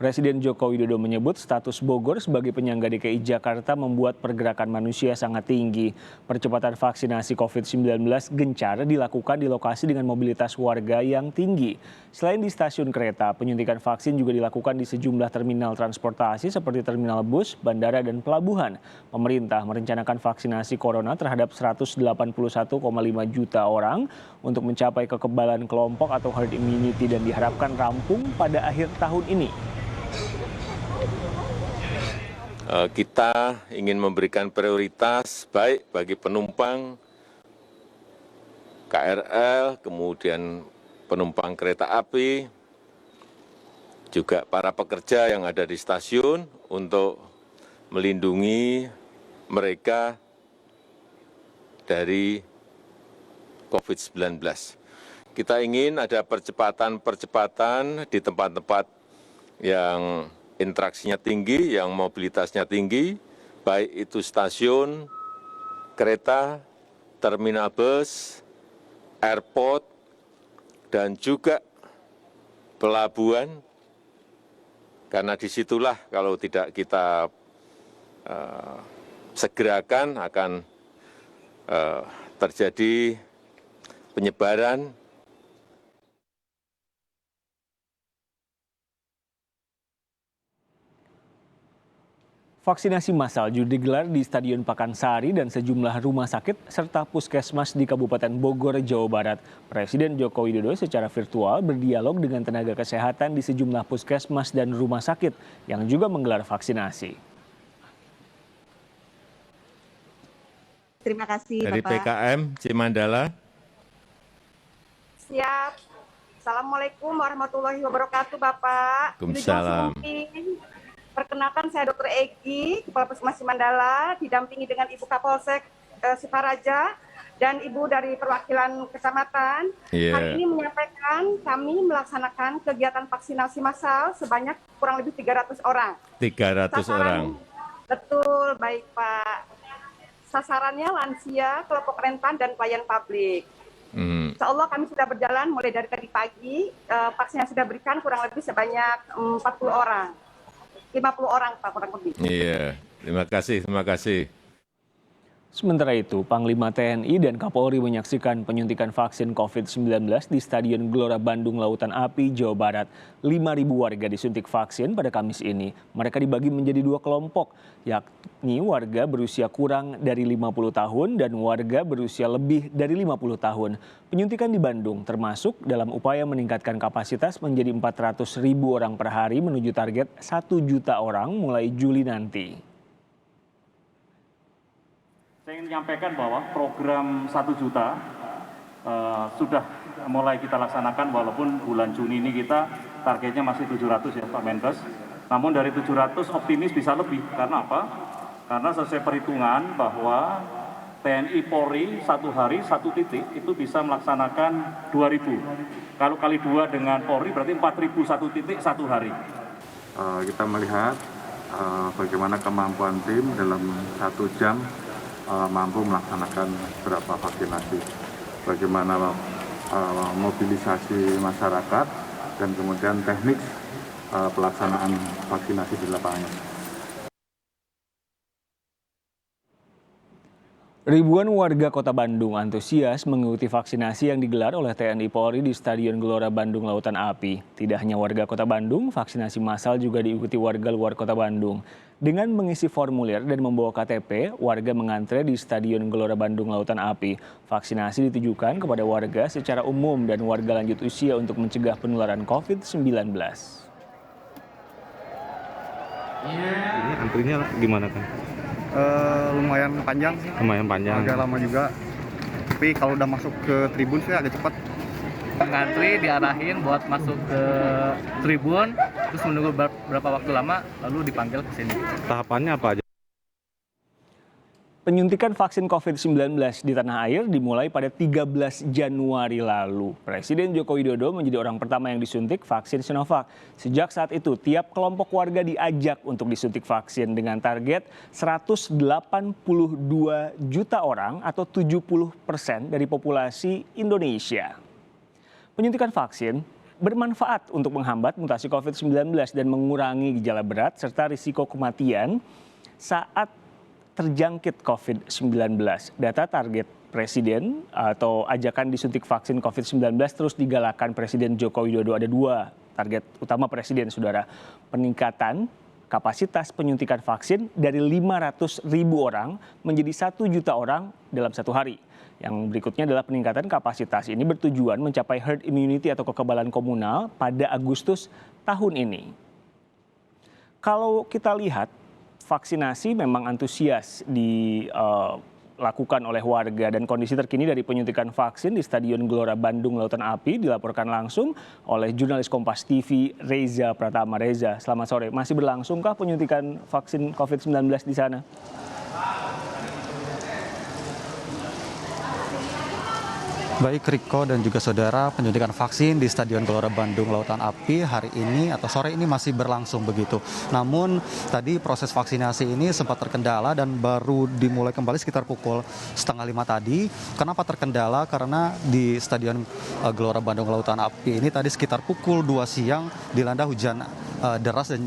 Presiden Joko Widodo menyebut status Bogor sebagai penyangga DKI Jakarta membuat pergerakan manusia sangat tinggi. Percepatan vaksinasi COVID-19 gencar dilakukan di lokasi dengan mobilitas warga yang tinggi. Selain di stasiun kereta, penyuntikan vaksin juga dilakukan di sejumlah terminal transportasi seperti terminal bus, bandara, dan pelabuhan. Pemerintah merencanakan vaksinasi corona terhadap 181,5 juta orang untuk mencapai kekebalan kelompok atau herd immunity dan diharapkan rampung pada akhir tahun ini. Kita ingin memberikan prioritas baik bagi penumpang KRL, kemudian penumpang kereta api, juga para pekerja yang ada di stasiun untuk melindungi mereka dari COVID-19. Kita ingin ada percepatan-percepatan di tempat-tempat yang interaksinya tinggi, yang mobilitasnya tinggi, baik itu stasiun, kereta, terminal bus, airport, dan juga pelabuhan, karena disitulah kalau tidak kita segerakan akan terjadi penyebaran. Vaksinasi massal juga digelar di Stadion Pakansari dan sejumlah rumah sakit serta puskesmas di Kabupaten Bogor, Jawa Barat. Presiden Joko Widodo secara virtual berdialog dengan tenaga kesehatan di sejumlah puskesmas dan rumah sakit yang juga menggelar vaksinasi. Terima kasih, Dari Bapak. PKM Cimandala. Siap. Assalamualaikum warahmatullahi wabarakatuh, Bapak. Waalaikumsalam. Perkenalkan, saya Dr. Egi, Kepala Puskesmas Mandala, didampingi dengan Ibu Kapolsek Siparaja dan Ibu dari perwakilan kecamatan. Hari ini menyampaikan kami melaksanakan kegiatan vaksinasi massal sebanyak kurang lebih 300 orang. 300 orang. Betul, baik Pak. Sasarannya lansia, kelompok rentan, dan pelayan publik. Insya Allah kami sudah berjalan mulai dari tadi pagi, vaksin yang sudah berikan kurang lebih sebanyak 40 orang. 50 orang Pak kurang lebih. Iya, terima kasih. Sementara itu, Panglima TNI dan Kapolri menyaksikan penyuntikan vaksin COVID-19 di Stadion Gelora Bandung Lautan Api, Jawa Barat. 5.000 warga disuntik vaksin pada Kamis ini. Mereka dibagi menjadi dua kelompok, yakni warga berusia kurang dari 50 tahun dan warga berusia lebih dari 50 tahun. Penyuntikan di Bandung termasuk dalam upaya meningkatkan kapasitas menjadi 400.000 orang per hari menuju target 1 juta orang mulai Juli nanti. Saya ingin menyampaikan bahwa program 1 juta sudah mulai kita laksanakan walaupun bulan Juni ini kita targetnya masih 700 ya Pak Menkes. Namun dari 700 optimis bisa lebih. Karena apa? Karena selesai perhitungan bahwa TNI Polri satu hari satu titik itu bisa melaksanakan 2.000. Kalau kali 2 dengan Polri berarti 4.000 satu titik satu hari. Kita melihat bagaimana kemampuan tim dalam 1 jam mampu melaksanakan berapa vaksinasi, bagaimana mobilisasi masyarakat, dan kemudian teknik pelaksanaan vaksinasi di lapangan. Ribuan warga Kota Bandung antusias mengikuti vaksinasi yang digelar oleh TNI Polri di Stadion Gelora Bandung Lautan Api. Tidak hanya warga Kota Bandung, vaksinasi massal juga diikuti warga luar Kota Bandung. Dengan mengisi formulir dan membawa KTP, warga mengantre di Stadion Gelora Bandung Lautan Api. Vaksinasi ditujukan kepada warga secara umum dan warga lanjut usia untuk mencegah penularan COVID-19. Ini antrinya gimana kan? Lumayan panjang sih. Lumayan panjang. Agak lama juga. Tapi kalau udah masuk ke tribun sih agak cepat. Ngantri diarahin buat masuk ke tribun, terus menunggu berapa waktu lama, lalu dipanggil ke sini. Tahapannya apa aja? Penyuntikan vaksin COVID-19 di tanah air dimulai pada 13 Januari lalu. Presiden Joko Widodo menjadi orang pertama yang disuntik vaksin Sinovac. Sejak saat itu, tiap kelompok warga diajak untuk disuntik vaksin dengan target 182 juta orang atau 70% dari populasi Indonesia. Penyuntikan vaksin bermanfaat untuk menghambat mutasi COVID-19 dan mengurangi gejala berat serta risiko kematian saat terjangkit COVID-19. Data target Presiden atau ajakan disuntik vaksin COVID-19 terus digalakkan Presiden Joko Widodo. Ada 2 target utama Presiden, Saudara. Peningkatan kapasitas penyuntikan vaksin dari 500.000 orang menjadi 1 juta orang dalam 1 hari. Yang berikutnya adalah peningkatan kapasitas ini bertujuan mencapai herd immunity atau kekebalan komunal pada Agustus tahun ini. Kalau kita lihat, vaksinasi memang antusias dilakukan oleh warga dan kondisi terkini dari penyuntikan vaksin di Stadion Gelora Bandung Lautan Api dilaporkan langsung oleh jurnalis Kompas TV Reza Pratama. Reza, selamat sore. Masih berlangsungkah penyuntikan vaksin COVID-19 di sana? Baik Riko dan juga saudara, penyuntikan vaksin di Stadion Gelora Bandung Lautan Api hari ini atau sore ini masih berlangsung begitu. Namun tadi proses vaksinasi ini sempat terkendala dan baru dimulai kembali sekitar pukul 4:30 tadi. Kenapa terkendala? Karena di Stadion Gelora Bandung Lautan Api ini tadi sekitar pukul 2 siang dilanda hujan deras dan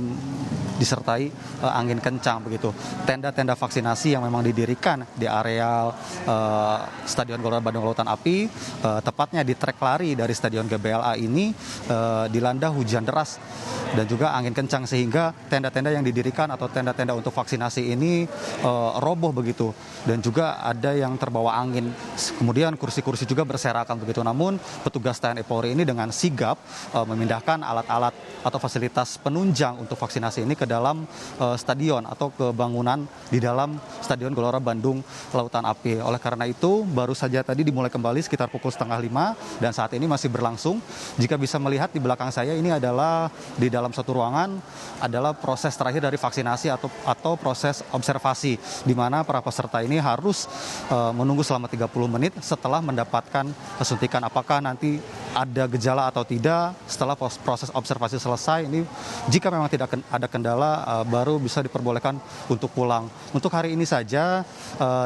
disertai angin kencang begitu. Tenda-tenda vaksinasi yang memang didirikan di areal Stadion Gelora Bandung Lautan Api, tepatnya di trek lari dari Stadion GBLA ini dilanda hujan deras dan juga angin kencang sehingga tenda-tenda yang didirikan atau tenda-tenda untuk vaksinasi ini roboh begitu dan juga ada yang terbawa angin. Kemudian kursi-kursi juga berserakan begitu. Namun petugas TNI Polri ini dengan sigap memindahkan alat-alat atau fasilitas penunjang untuk vaksinasi ini ke dalam stadion atau ke bangunan di dalam Stadion Gelora Bandung Lautan Api. Oleh karena itu baru saja tadi dimulai kembali sekitar pukul 4:30 dan saat ini masih berlangsung. Jika bisa melihat di belakang saya ini adalah di dalam satu ruangan adalah proses terakhir dari vaksinasi atau proses observasi di mana para peserta ini harus menunggu selama 30 menit setelah mendapatkan suntikan. Apakah nanti ada gejala atau tidak setelah proses observasi selesai ini, jika memang tidak ada kendala baru bisa diperbolehkan untuk pulang. Untuk hari ini saja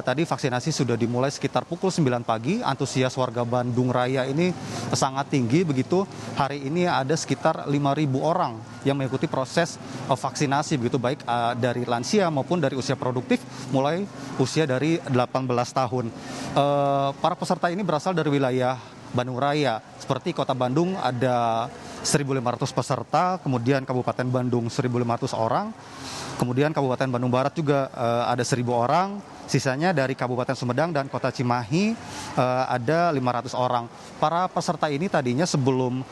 tadi vaksinasi sudah dimulai sekitar pukul 9 pagi. Antusias warga Bandung Raya ini sangat tinggi begitu. Hari ini ada sekitar 5.000 orang yang mengikuti proses vaksinasi begitu, baik dari lansia maupun dari usia produktif mulai usia dari 18 tahun. Para peserta ini berasal dari wilayah Bandung Raya. Seperti Kota Bandung ada 1.500 peserta, kemudian Kabupaten Bandung 1.500 orang, kemudian Kabupaten Bandung Barat juga ada 1.000 orang, sisanya dari Kabupaten Sumedang dan Kota Cimahi ada 500 orang. Para peserta ini tadinya sebelum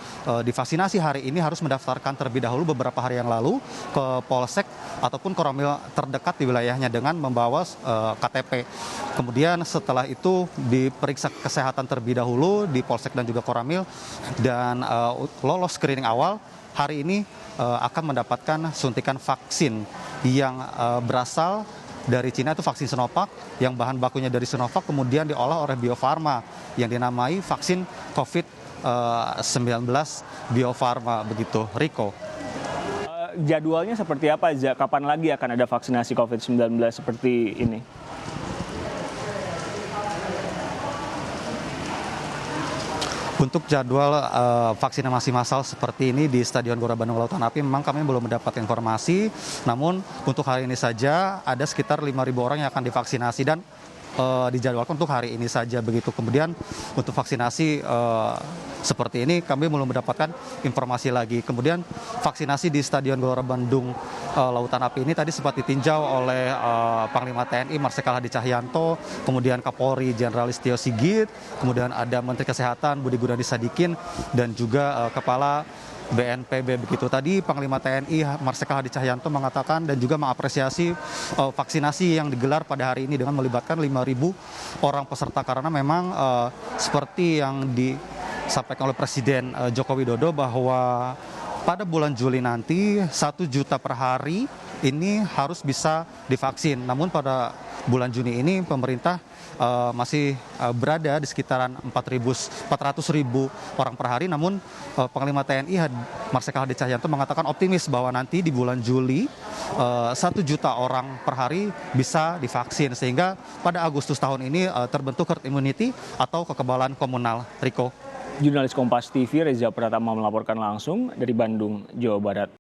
divaksinasi hari ini harus mendaftarkan terlebih dahulu beberapa hari yang lalu ke Polsek ataupun Koramil terdekat di wilayahnya dengan membawa KTP. Kemudian setelah itu diperiksa kesehatan terlebih dahulu di Polsek dan juga Koramil dan lolos screening awal. Hari ini akan mendapatkan suntikan vaksin yang berasal dari Cina, itu vaksin Sinovac yang bahan bakunya dari Sinovac kemudian diolah oleh Bio Farma yang dinamai vaksin COVID-19 Bio Farma begitu. Riko. Jadwalnya seperti apa, Za? Kapan lagi akan ada vaksinasi COVID-19 seperti ini? Untuk jadwal vaksinasi massal seperti ini di Stadion Gelora Bandung Lautan Api memang kami belum mendapat informasi. Namun untuk hari ini saja ada sekitar 5.000 orang yang akan divaksinasi dan dijadwalkan untuk hari ini saja begitu. Kemudian untuk vaksinasi seperti ini kami belum mendapatkan informasi lagi. Kemudian vaksinasi di Stadion Gelora Bandung Lautan Api ini tadi sempat ditinjau oleh Panglima TNI Marsikal Hadi Cahyanto, kemudian Kapolri Jenderal Listio Sigit, kemudian ada Menteri Kesehatan Budi Gunadi Sadikin dan juga Kepala BNPB begitu. Tadi Panglima TNI Marsikal Hadi Cahyanto mengatakan dan juga mengapresiasi vaksinasi yang digelar pada hari ini dengan melibatkan 5.000 orang peserta karena memang seperti yang disampaikan oleh Presiden Joko Widodo bahwa pada bulan Juli nanti 1 juta per hari ini harus bisa divaksin. Namun pada bulan Juni ini pemerintah masih berada di sekitaran 400.000 orang per hari. Namun Panglima TNI Marsikal Hadi Cahyanto mengatakan optimis bahwa nanti di bulan Juli 1 juta orang per hari bisa divaksin sehingga pada Agustus tahun ini terbentuk herd immunity atau kekebalan komunal. Riko. Jurnalis Kompas TV Reza Pratama melaporkan langsung dari Bandung, Jawa Barat.